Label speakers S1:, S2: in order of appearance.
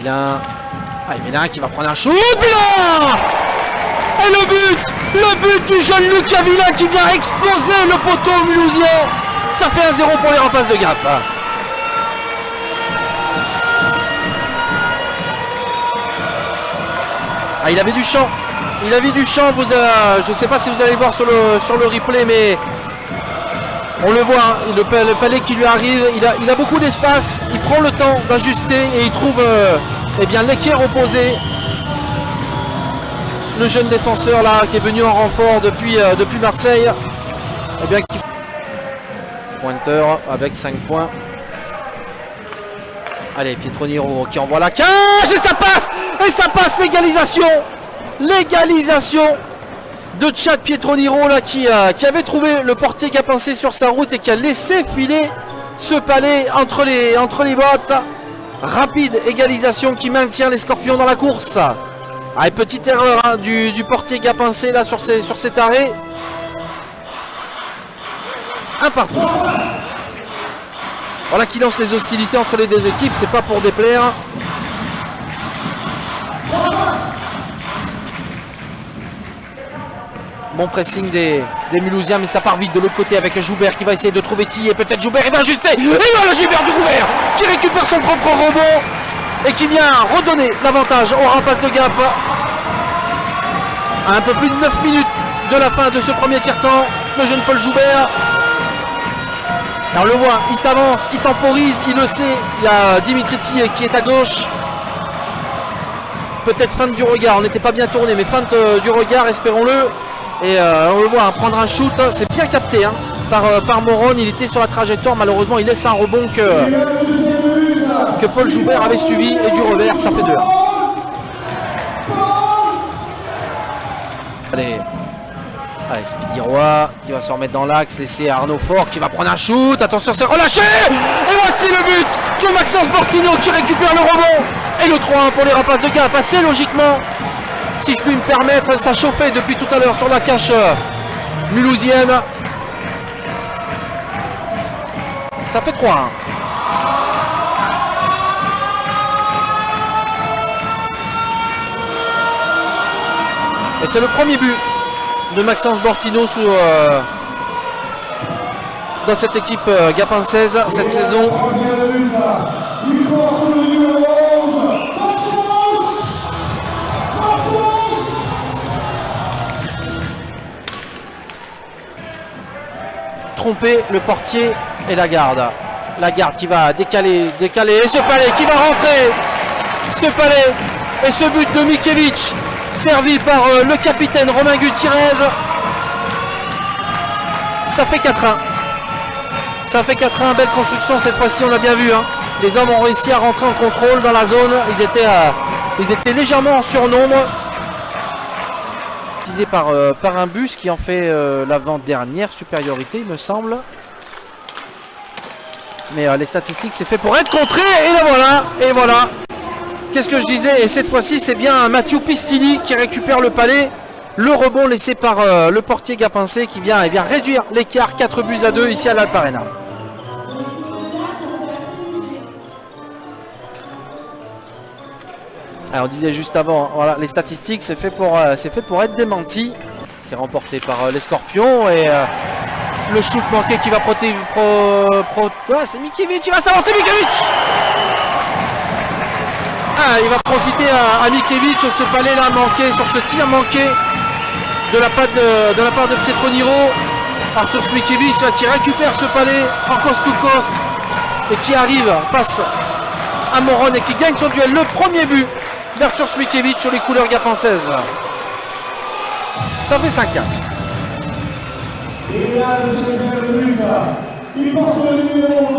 S1: Villain. Ah, Villain qui va prendre un shoot. Villain. Et le but du jeune Lucas Villain qui vient exploser le poteau mulhousien. Ça fait 1-0 pour les Rapaces de Gap. Ah, il avait du champ. Il avait du champ. Je ne sais pas si vous allez voir sur le replay, mais on le voit. Hein, le palais qui lui arrive. Il a beaucoup d'espace. Il prend le temps d'ajuster et il trouve eh bien l'équerre opposé. Le jeune défenseur là qui est venu en renfort depuis Marseille. Eh bien, pointeur avec 5 points. Allez, Pietroniro qui envoie la cage et ça passe. Et ça passe, l'égalisation. L'égalisation de Tchad Pietroniro là qui avait trouvé le portier Gapincé sur sa route et qui a laissé filer ce palais entre les bottes. Rapide égalisation qui maintient les Scorpions dans la course. Ah, petite erreur hein, du portier Gapincé là sur cet arrêt. Un partout. Voilà qui lance les hostilités entre les deux équipes, c'est pas pour déplaire. Bon pressing des Mulhousiens, mais ça part vite de l'autre côté avec Joubert qui va essayer de trouver Tilly. Et peut-être Joubert, il va ajuster. Et voilà le Joubert du Rouvert qui récupère son propre rebond et qui vient redonner l'avantage aux Rapaces de Gap. À un peu plus de 9 minutes de la fin de ce premier tiers-temps, le jeune Paul Joubert. Et on le voit, il s'avance, il temporise, il le sait. Il y a Dimitri Tilly qui est à gauche. Peut-être feinte du regard, on n'était pas bien tourné, mais feinte du regard, espérons-le. Et on le voit hein, prendre un shoot, hein, c'est bien capté hein, par Morone. Il était sur la trajectoire, malheureusement il laisse un rebond que Paul Joubert avait suivi. Et du revers, ça fait 2-1. Allez, Speedy Roy qui va se remettre dans l'axe, laisser Arnaud Fort qui va prendre un shoot. Attention, c'est relâché. Et voici le but de Maxence Bortino qui récupère le rebond. Et le 3-1 pour les Rapaces de Gap, assez logiquement. Si je puis me permettre, ça chauffait depuis tout à l'heure sur la cache mulhousienne. Ça fait 3-1. Et c'est le premier but de Maxence Bortino dans cette équipe gapençaise cette saison. Tromper le portier et la garde. La garde qui va décaler. Et ce palais qui va rentrer. Ce palais et ce but de Mikiewicz, servi par le capitaine Romain Gutiérrez. Ça fait 4-1. Ça fait 4-1. Belle construction cette fois-ci, on a bien vu. Hein. Les hommes ont réussi à rentrer en contrôle dans la zone. Ils étaient légèrement en surnombre. Par un bus qui en fait l'avant-dernière supériorité, il me semble. Mais les statistiques, c'est fait pour être contré. Et voilà. Qu'est-ce que je disais? Et cette fois-ci, c'est bien Mathieu Pistilli qui récupère le palais. Le rebond laissé par le portier Gapincé qui vient réduire l'écart 4-2 ici à l'Alp Arena. Alors, on disait juste avant, voilà, les statistiques, c'est fait pour être démenti. C'est remporté par les Scorpions et le shoot manqué qui va protéger. C'est Mikiewicz, il va s'avancer, Mikiewicz. Il va profiter à Mikiewicz ce palais là manqué, sur ce tir manqué de la part de Pietroniro. Arthur Mikiewicz qui récupère ce palais en coast-to-coast et qui arrive face à Morone et qui gagne son duel. Le premier but d'Arthur Mikiewicz sur les couleurs gapençaises. Ça fait 5-1.
S2: Et là, le 5e but, il porte le numéro